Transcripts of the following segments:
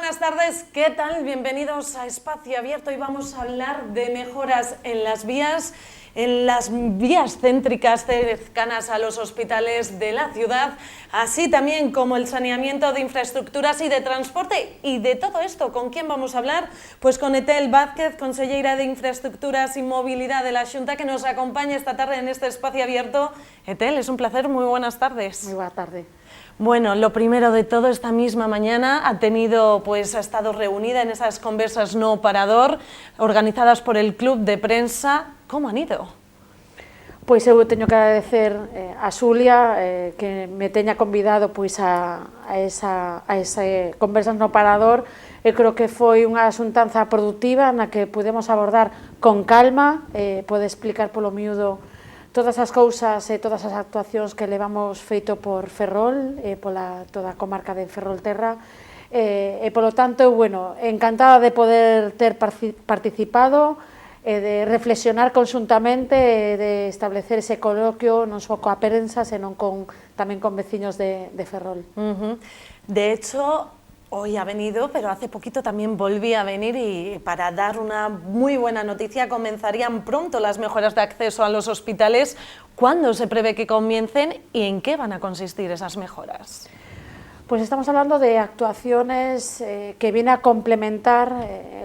buenas tardes, ¿qué tal? Bienvenidos a Espacio Abierto y vamos a hablar de mejoras en las vías céntricas cercanas a los hospitales de la ciudad, así también como el saneamiento de infraestructuras y de transporte. Y de todo esto, ¿con quién vamos a hablar? Pues con Etel Vázquez, consellera de Infraestructuras y Movilidad de la Xunta, que nos acompaña esta tarde en este Espacio Abierto. Etel, es un placer, muy buenas tardes. Muy buena tarde. Bueno, lo primero de todo, esta misma mañana ha estado reunida en esas conversas no parador, organizadas por el Club de Prensa. ¿Cómo han ido? Pois eu teño que agradecer a Xulia que me teña convidado pois a ese conversas no parador. Eu creo que foi unha xuntanza produtiva na que pudemos abordar con calma, pode explicar polo miúdo todas as cousas e todas as actuacións que levamos feito por Ferrol, pola toda a comarca de Ferrolterra, e polo tanto, bueno, encantada de poder ter participado, de reflexionar conxuntamente e de establecer ese coloquio non só coa prensa, senón tamén con veciños de Ferrol. De hecho, hoy ha venido, pero hace poquito también volví a venir y para dar una muy buena noticia, comenzarían pronto las mejoras de acceso a los hospitales. ¿Cuándo se prevé que comiencen y en qué van a consistir esas mejoras? Pues estamos hablando de actuaciones que viene a complementar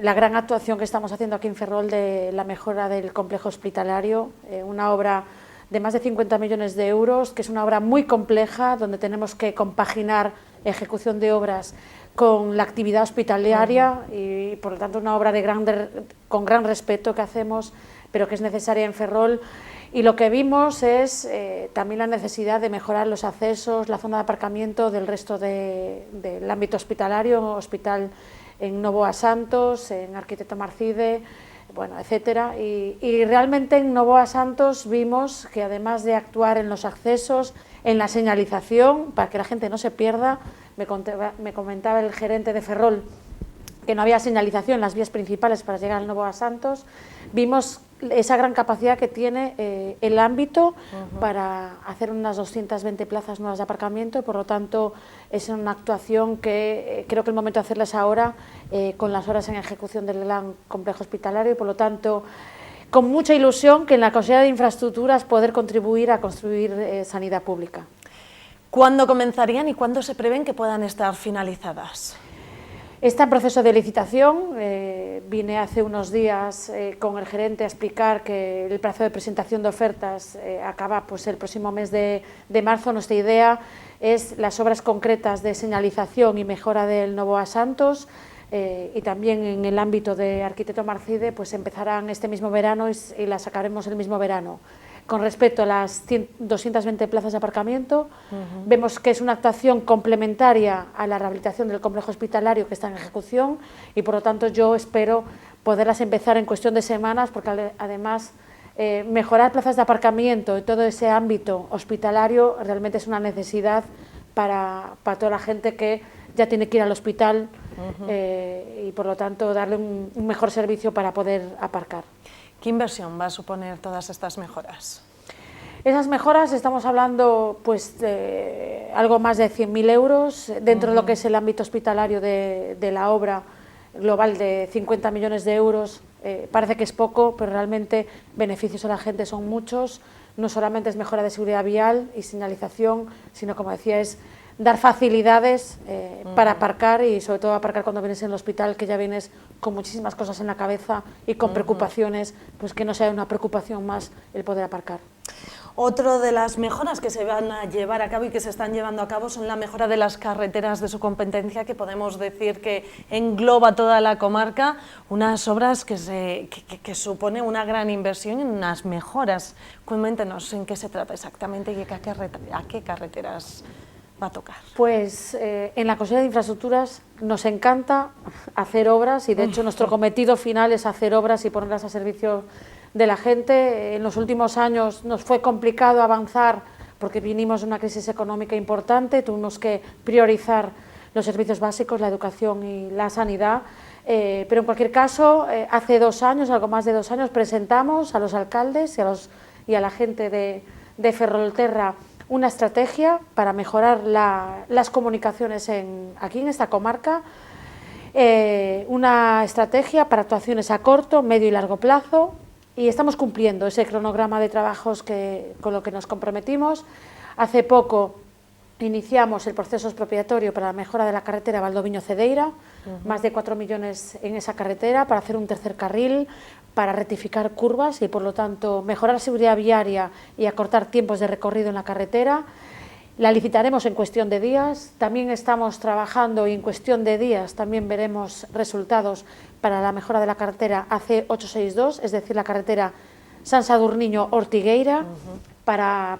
la gran actuación que estamos haciendo aquí en Ferrol de la mejora del complejo hospitalario, una obra de más de 50 millones de euros, que es una obra muy compleja, donde tenemos que compaginar ejecución de obras con la actividad hospitalaria y por lo tanto una obra con gran respeto que hacemos, pero que es necesaria en Ferrol. Y lo que vimos es también la necesidad de mejorar los accesos, la zona de aparcamiento del resto del ámbito hospitalario, hospital en Novoa Santos, en Arquitecto Marcide, bueno, etcétera. Y realmente en Novoa Santos vimos que además de actuar en los accesos, en la señalización, para que la gente no se pierda, me comentaba el gerente de Ferrol que no había señalización en las vías principales para llegar al Novoa Santos, vimos esa gran capacidad que tiene el ámbito para hacer unas 220 plazas nuevas de aparcamiento y por lo tanto es una actuación que creo que el momento de hacerla es ahora con las horas en ejecución del gran complejo hospitalario y por lo tanto con mucha ilusión que en la Consellería de Infraestructuras poder contribuir a construir sanidad pública. ¿Cuándo comenzarían y cuándo se prevén que puedan estar finalizadas? Está en proceso de licitación, vine hace unos días con el gerente a explicar que el plazo de presentación de ofertas acaba pues, el próximo mes de marzo. Nuestra idea es las obras concretas de señalización y mejora del Novoa Santos y también en el ámbito de Arquitecto Marcide pues empezarán este mismo verano y las sacaremos el mismo verano. Con respecto a las 220 plazas de aparcamiento, vemos que es una actuación complementaria a la rehabilitación del complejo hospitalario que está en ejecución y por lo tanto yo espero poderlas empezar en cuestión de semanas porque además mejorar plazas de aparcamiento y todo ese ámbito hospitalario realmente es una necesidad para toda la gente que ya tiene que ir al hospital y por lo tanto darle un mejor servicio para poder aparcar. ¿Qué inversión va a suponer todas estas mejoras? Esas mejoras estamos hablando pues, de algo más de 100.000 euros dentro de lo que es el ámbito hospitalario de la obra global de 50 millones de euros. Parece que es poco, pero realmente beneficios a la gente son muchos. No solamente es mejora de seguridad vial y señalización, sino como decía es dar facilidades para aparcar y sobre todo aparcar cuando vienes en el hospital que ya vienes con muchísimas cosas en la cabeza y con preocupaciones, pues que no sea una preocupación más el poder aparcar. Otro de las mejoras que se van a llevar a cabo y que se están llevando a cabo son la mejora de las carreteras de su competencia, que podemos decir que engloba toda la comarca, unas obras que supone una gran inversión en unas mejoras. Coméntenos en qué se trata exactamente y a qué carreteras va a tocar. Pues en la Consellería de Infraestructuras nos encanta hacer obras y de hecho nuestro cometido final es hacer obras y ponerlas a servicio de la gente. En los últimos años nos fue complicado avanzar porque vinimos de una crisis económica importante, tuvimos que priorizar los servicios básicos, la educación y la sanidad, pero en cualquier caso, hace 2 años, algo más de 2 años, presentamos a los alcaldes y a la gente de Ferrolterra una estrategia para mejorar las comunicaciones aquí en esta comarca una estrategia para actuaciones a corto, medio y largo plazo, y estamos cumpliendo ese cronograma de trabajos con lo que nos comprometimos. Hace poco iniciamos el proceso expropiatorio para la mejora de la carretera Valdoviño-Cedeira, más de 4 millones en esa carretera para hacer un tercer carril, para rectificar curvas y por lo tanto mejorar seguridad viaria y acortar tiempos de recorrido en la carretera. La licitaremos en cuestión de días, también estamos trabajando y en cuestión de días también veremos resultados para la mejora de la carretera AC862, es decir, la carretera San Sadurniño-Ortigueira, para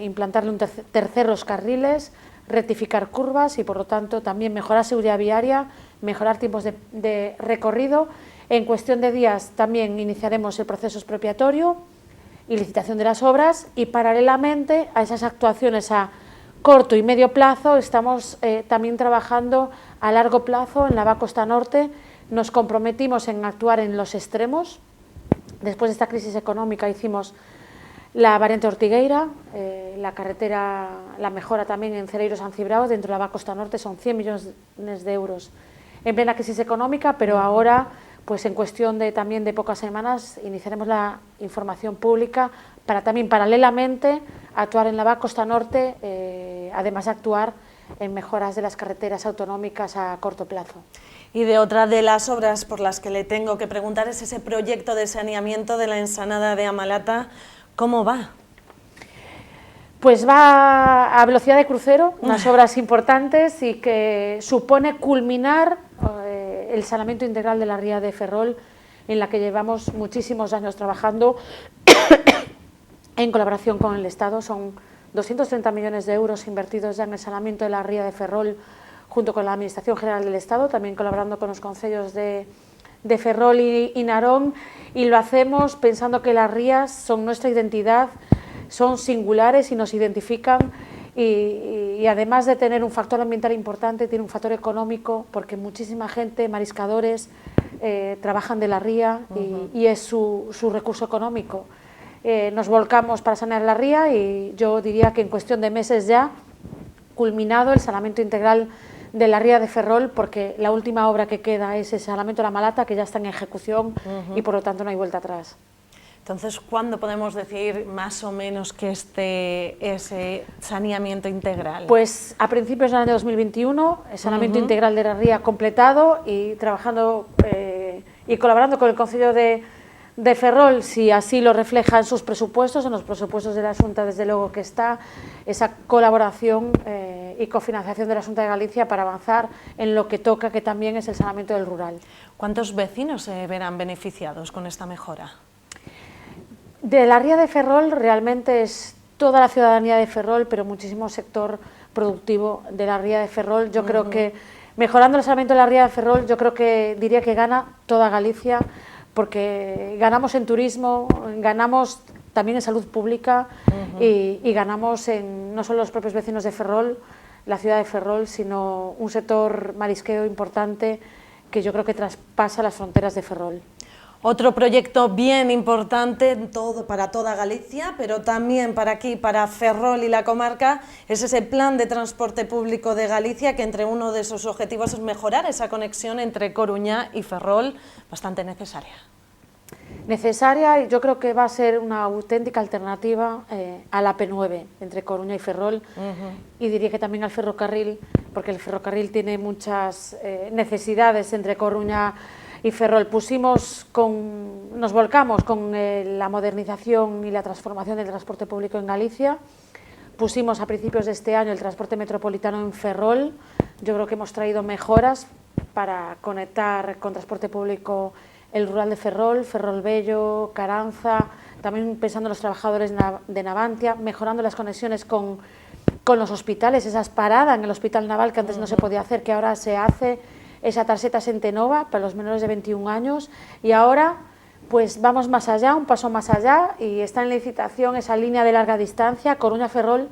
implantarle un terceros carriles, rectificar curvas y por lo tanto también mejorar seguridad viaria, mejorar tiempos de recorrido. En cuestión de días también iniciaremos el proceso expropiatorio y licitación de las obras, y paralelamente a esas actuaciones a corto y medio plazo estamos también trabajando a largo plazo en la Va Costa Norte. Nos comprometimos en actuar en los extremos. Después de esta crisis económica hicimos la variante Ortigueira, la carretera, la mejora también en Cereiros-San Cibrao, dentro de la Va Costa Norte, son 100 millones de euros en plena crisis económica, pero ahora, pues en cuestión también de pocas semanas, iniciaremos la información pública para también paralelamente actuar en la Va Costa Norte, además de actuar en mejoras de las carreteras autonómicas a corto plazo. Y de otra de las obras por las que le tengo que preguntar es ese proyecto de saneamiento de la ensanada de Amalata. ¿Cómo va? Pues va a velocidad de crucero, unas obras importantes y que supone culminar el saneamiento integral de la ría de Ferrol, en la que llevamos muchísimos años trabajando en colaboración con el Estado. Son 230 millones de euros invertidos ya en el saneamiento de la ría de Ferrol, junto con la Administración General del Estado, también colaborando con los concellos de Ferrol y Narón, y lo hacemos pensando que las rías son nuestra identidad, son singulares y nos identifican, y además de tener un factor ambiental importante, tiene un factor económico, porque muchísima gente, mariscadores, trabajan de la ría y es su recurso económico. Nos volcamos para sanear la ría y yo diría que en cuestión de meses ya culminado el saneamiento integral de la ría de Ferrol, porque la última obra que queda es el saneamiento de la Malata, que ya está en ejecución y por lo tanto no hay vuelta atrás. Entonces, ¿cuándo podemos decir más o menos que ese saneamiento integral? Pues a principios del año 2021, el saneamiento integral de la ría completado y trabajando y colaborando con el Concello de Ferrol, si así lo refleja en sus presupuestos, en los presupuestos de la Xunta, desde luego que está esa colaboración y cofinanciación de la Xunta de Galicia para avanzar en lo que toca, que también es el saneamiento del rural. ¿Cuántos vecinos se verán beneficiados con esta mejora? De la ría de Ferrol realmente es toda la ciudadanía de Ferrol, pero muchísimo sector productivo de la ría de Ferrol. Yo creo que mejorando el saneamiento de la ría de Ferrol, yo creo que diría que gana toda Galicia, porque ganamos en turismo, ganamos también en salud pública y ganamos en no solo los propios vecinos de Ferrol, la ciudad de Ferrol, sino un sector marisqueo importante que yo creo que traspasa las fronteras de Ferrol. Otro proyecto bien importante para toda Galicia, pero también para aquí, para Ferrol y la comarca, es ese plan de transporte público de Galicia, que entre uno de sus objetivos es mejorar esa conexión entre Coruña y Ferrol, bastante necesaria. Necesaria, y yo creo que va a ser una auténtica alternativa a la P9 entre Coruña y Ferrol, y diría que también al ferrocarril, porque el ferrocarril tiene muchas necesidades entre Coruña y Ferrol. Nos volcamos con la modernización y la transformación del transporte público en Galicia. Pusimos a principios de este año el transporte metropolitano en Ferrol. Yo creo que hemos traído mejoras para conectar con transporte público el rural de Ferrol, Ferrol Bello, Caranza, también pensando en los trabajadores de Navantia, mejorando las conexiones con los hospitales, esas paradas en el Hospital Naval que antes no se podía hacer, que ahora se hace, esa tarjeta Sentenova para los menores de 21 años, y ahora pues vamos más allá, un paso más allá, y está en licitación esa línea de larga distancia, Coruña-Ferrol,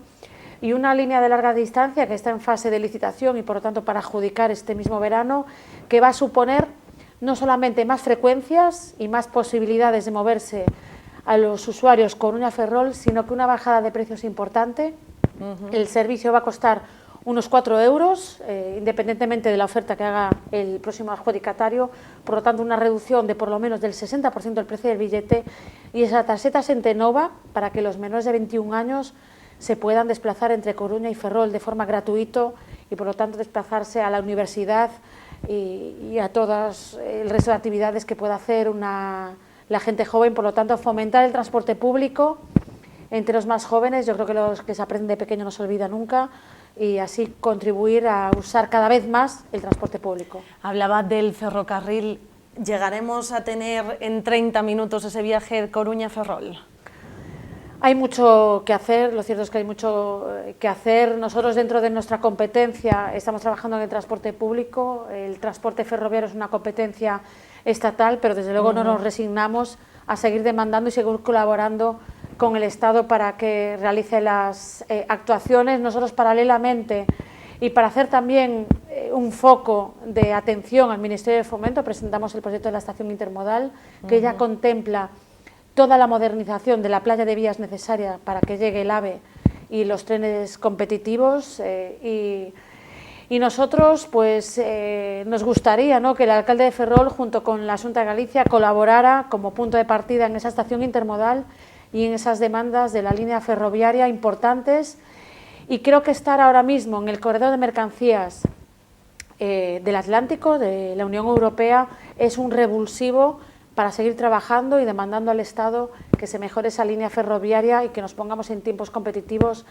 y una línea de larga distancia que está en fase de licitación y por lo tanto para adjudicar este mismo verano, que va a suponer no solamente más frecuencias y más posibilidades de moverse a los usuarios Coruña-Ferrol, sino que una bajada de precios importante. El servicio va a costar unos 4 euros, independientemente de la oferta que haga el próximo adjudicatario, por lo tanto una reducción de por lo menos del 60% del precio del billete, y esa tarjeta Xentenova para que los menores de 21 años se puedan desplazar entre Coruña y Ferrol de forma gratuita y por lo tanto desplazarse a la universidad y a todas el resto de actividades que pueda hacer la gente joven. Por lo tanto, fomentar el transporte público entre los más jóvenes. Yo creo que los que se aprenden de pequeño no se olvida nunca, y así contribuir a usar cada vez más el transporte público. Hablaba del ferrocarril. ¿Llegaremos a tener en 30 minutos ese viaje Coruña-Ferrol? Hay mucho que hacer, lo cierto es que hay mucho que hacer. Nosotros, dentro de nuestra competencia, estamos trabajando en el transporte público. El transporte ferroviario es una competencia estatal, pero desde luego no nos resignamos a seguir demandando y seguir colaborando con el Estado para que realice las actuaciones. Nosotros, paralelamente, y para hacer también un foco de atención al Ministerio de Fomento, presentamos el proyecto de la estación intermodal, que ya contempla toda la modernización de la playa de vías necesaria para que llegue el AVE y los trenes competitivos, y nosotros pues nos gustaría, ¿no?, que el alcalde de Ferrol junto con la Xunta de Galicia colaborara como punto de partida en esa estación intermodal y en esas demandas de la línea ferroviaria importantes, y creo que estar ahora mismo en el corredor de mercancías del Atlántico, de la Unión Europea, es un revulsivo para seguir trabajando y demandando al Estado que se mejore esa línea ferroviaria y que nos pongamos en tiempos competitivos.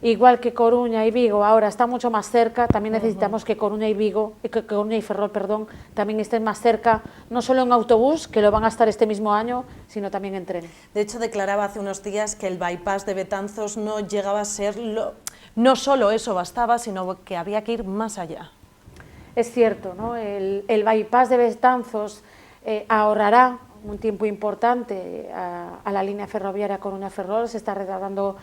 Igual que Coruña y Vigo ahora están mucho más cerca, también necesitamos que Coruña y Ferrol, perdón, también estén más cerca, no solo en autobús, que lo van a estar este mismo año, sino también en tren. De hecho, declaraba hace unos días que el bypass de Betanzos no llegaba a ser, no solo eso bastaba, sino que había que ir más allá. Es cierto, ¿no? El bypass de Betanzos ahorrará un tiempo importante a la línea ferroviaria Coruña-Ferrol. Se está redactando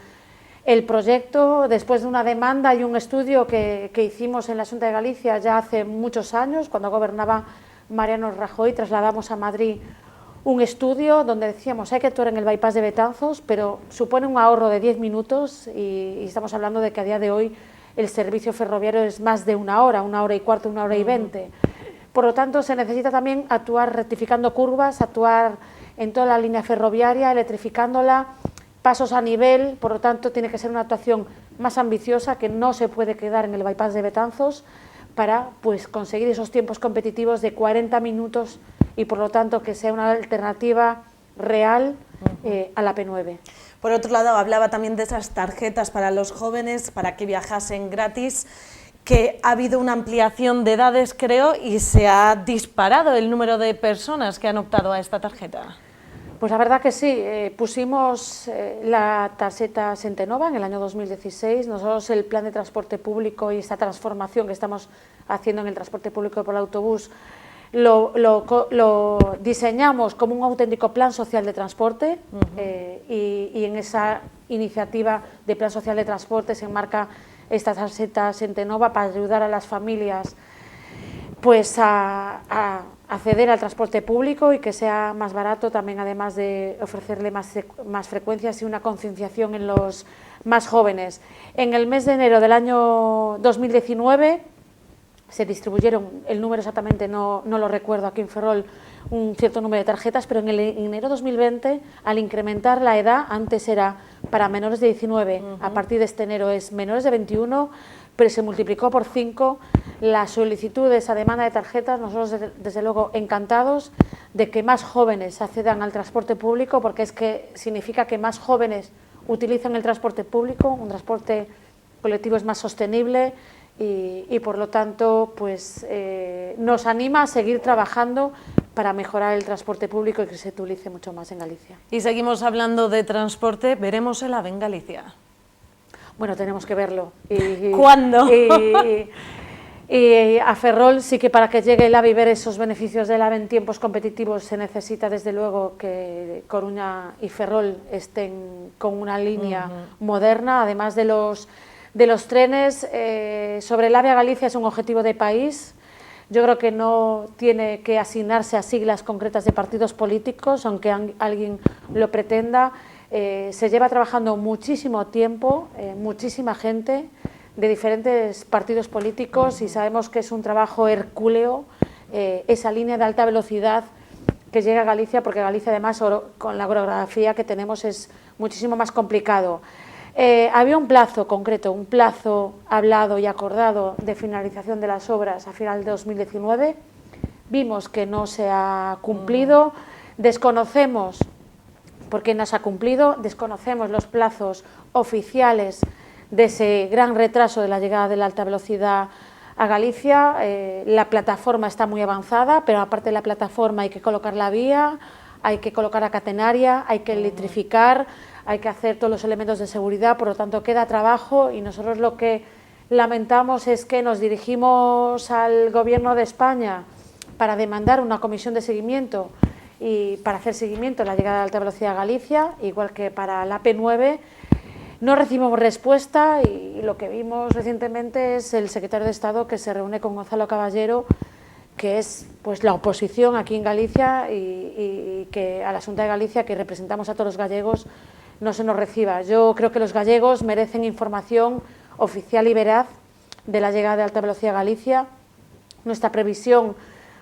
el proyecto después de una demanda y un estudio que hicimos en la Xunta de Galicia ya hace muchos años, cuando gobernaba Mariano Rajoy. Trasladamos a Madrid un estudio donde decíamos hay que actuar en el bypass de Betanzos, pero supone un ahorro de 10 minutos y estamos hablando de que a día de hoy el servicio ferroviario es más de una hora y cuarto, 1 hora y 20. Por lo tanto, se necesita también actuar rectificando curvas, actuar en toda la línea ferroviaria, electrificándola, pasos a nivel. Por lo tanto, tiene que ser una actuación más ambiciosa, que no se puede quedar en el bypass de Betanzos, para pues conseguir esos tiempos competitivos de 40 minutos y, por lo tanto, que sea una alternativa real a la P9. Por otro lado, hablaba también de esas tarjetas para los jóvenes, para que viajasen gratis, que ha habido una ampliación de edades, creo, y se ha disparado el número de personas que han optado a esta tarjeta. Pues la verdad que sí, pusimos la tarjeta Xentenova en el año 2016. Nosotros el plan de transporte público y esta transformación que estamos haciendo en el transporte público por autobús lo diseñamos como un auténtico plan social de transporte, y en esa iniciativa de plan social de transporte se enmarca esta tarjeta Xentenova para ayudar a las familias pues a acceder al transporte público y que sea más barato, también además de ofrecerle más frecuencias y una concienciación en los más jóvenes. En el mes de enero del año 2019 se distribuyeron, el número exactamente no lo recuerdo aquí en Ferrol, un cierto número de tarjetas, pero en enero 2020, al incrementar la edad, antes era para menores de 19, a partir de este enero es menores de 21, pero se multiplicó por 5 las solicitudes a demanda de tarjetas. Nosotros, desde luego, encantados de que más jóvenes accedan al transporte público, porque es que significa que más jóvenes utilizan el transporte público, un transporte colectivo es más sostenible, y por lo tanto pues nos anima a seguir trabajando para mejorar el transporte público y que se utilice mucho más en Galicia. Y seguimos hablando de transporte, ¿veremos el AVE en Galicia? Bueno, tenemos que verlo. ¿Cuándo? Y a Ferrol sí que, para que llegue el AVE y ver esos beneficios del AVE en tiempos competitivos, se necesita desde luego que Coruña y Ferrol estén con una línea moderna, además de los trenes. Sobre el AVE a Galicia es un objetivo de país. Yo creo que no tiene que asignarse a siglas concretas de partidos políticos, aunque alguien lo pretenda. Se lleva trabajando muchísimo tiempo, muchísima gente, de diferentes partidos políticos y sabemos que es un trabajo hercúleo, esa línea de alta velocidad que llega a Galicia, porque Galicia además con la orografía que tenemos es muchísimo más complicado. Había un plazo concreto, un plazo hablado y acordado de finalización de las obras a final de 2019, vimos que no se ha cumplido, desconocemos por qué no se ha cumplido, desconocemos los plazos oficiales de ese gran retraso de la llegada de la alta velocidad a Galicia. La plataforma está muy avanzada, pero aparte de la plataforma hay que colocar la vía, hay que colocar la catenaria, hay que electrificar, hay que hacer todos los elementos de seguridad, por lo tanto queda trabajo y nosotros lo que lamentamos es que nos dirigimos al Gobierno de España para demandar una comisión de seguimiento y para hacer seguimiento a la llegada de alta velocidad a Galicia, igual que para la AP9, no recibimos respuesta y lo que vimos recientemente es el secretario de Estado que se reúne con Gonzalo Caballero, que es pues la oposición aquí en Galicia y que a la Xunta de Galicia, que representamos a todos los gallegos, no se nos reciba. Yo creo que los gallegos merecen información oficial y veraz de la llegada de alta velocidad a Galicia. Nuestra previsión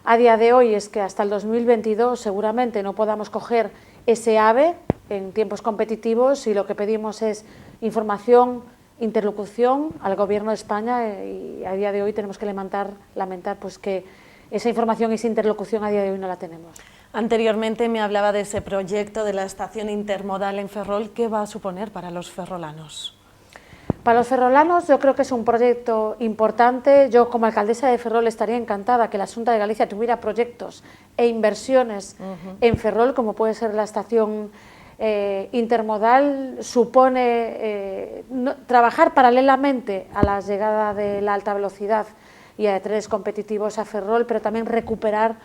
a día de hoy es que hasta el 2022 seguramente no podamos coger ese AVE en tiempos competitivos y lo que pedimos es información, interlocución al Gobierno de España y a día de hoy tenemos que lamentar pues que esa información y esa interlocución a día de hoy no la tenemos. Anteriormente me hablaba de ese proyecto de la estación intermodal en Ferrol. ¿Qué va a suponer para los ferrolanos? Para los ferrolanos yo creo que es un proyecto importante. Yo como alcaldesa de Ferrol estaría encantada que la Xunta de Galicia tuviera proyectos e inversiones en Ferrol, como puede ser la estación intermodal. Supone trabajar paralelamente a la llegada de la alta velocidad y a trenes competitivos a Ferrol, pero también recuperar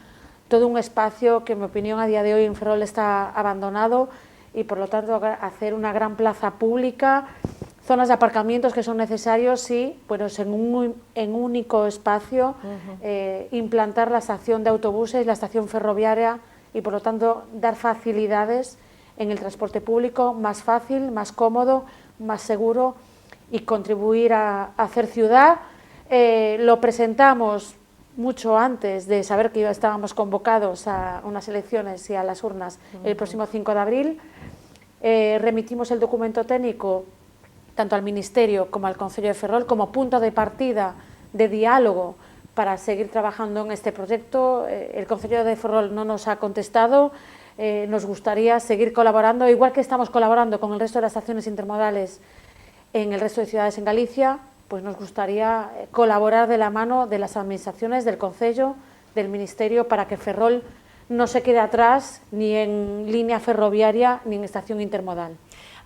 todo un espacio que en mi opinión a día de hoy en Ferrol está abandonado y por lo tanto hacer una gran plaza pública, zonas de aparcamientos que son necesarios, sí, pues en un único espacio, implantar la estación de autobuses, la estación ferroviaria y por lo tanto dar facilidades en el transporte público, más fácil, más cómodo, más seguro y contribuir a hacer ciudad. Lo presentamos mucho antes de saber que estábamos convocados a unas elecciones y a las urnas el próximo 5 de abril. Remitimos el documento técnico tanto al Ministerio como al Concello de Ferrol como punto de partida de diálogo para seguir trabajando en este proyecto. El Concello de Ferrol no nos ha contestado, nos gustaría seguir colaborando, igual que estamos colaborando con el resto de las estaciones intermodales en el resto de ciudades en Galicia, pues nos gustaría colaborar de la mano de las administraciones, del Concello, del Ministerio, para que Ferrol no se quede atrás ni en línea ferroviaria ni en estación intermodal.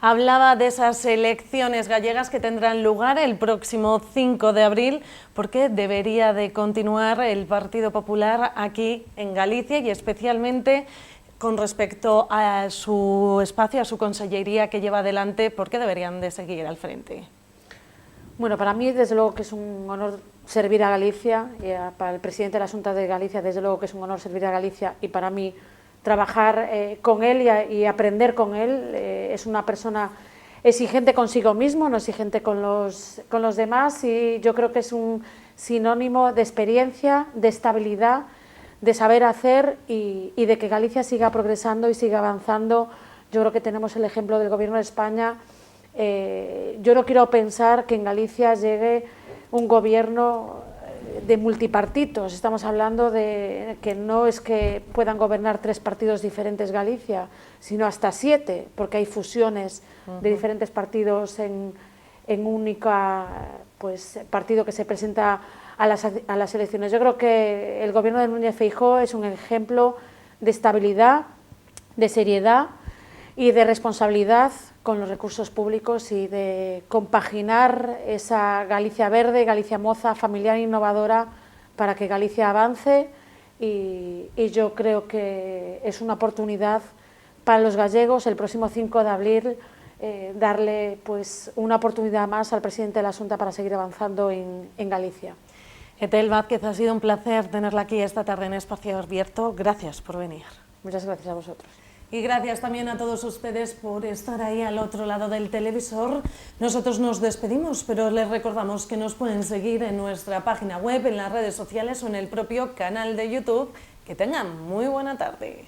Hablaba de esas elecciones gallegas que tendrán lugar el próximo 5 de abril, porque debería de continuar el Partido Popular aquí en Galicia y especialmente con respecto a su espacio, a su consellería que lleva adelante, ¿por qué deberían de seguir al frente? Bueno, para mí desde luego que es un honor servir a Galicia y para el presidente de la Xunta de Galicia desde luego que es un honor servir a Galicia y para mí trabajar con él y aprender con él. Es una persona exigente consigo mismo, no exigente con los demás y yo creo que es un sinónimo de experiencia, de estabilidad, de saber hacer y de que Galicia siga progresando y siga avanzando. Yo creo que tenemos el ejemplo del Gobierno de España. Yo no quiero pensar que en Galicia llegue un gobierno de multipartitos. Estamos hablando de que no es que puedan gobernar 3 partidos diferentes Galicia, sino hasta 7, porque hay fusiones de diferentes partidos en único partido que se presenta a las elecciones. Yo creo que el gobierno de Núñez Feijóo es un ejemplo de estabilidad, de seriedad y de responsabilidad con los recursos públicos y de compaginar esa Galicia verde, Galicia moza, familiar e innovadora para que Galicia avance y yo creo que es una oportunidad para los gallegos el próximo 5 de abril darle pues una oportunidad más al presidente de la Xunta para seguir avanzando en Galicia. Ethel Vázquez, ha sido un placer tenerla aquí esta tarde en Espacio Abierto. Gracias por venir. Muchas gracias a vosotros. Y gracias también a todos ustedes por estar ahí al otro lado del televisor. Nosotros nos despedimos, pero les recordamos que nos pueden seguir en nuestra página web, en las redes sociales o en el propio canal de YouTube. Que tengan muy buena tarde.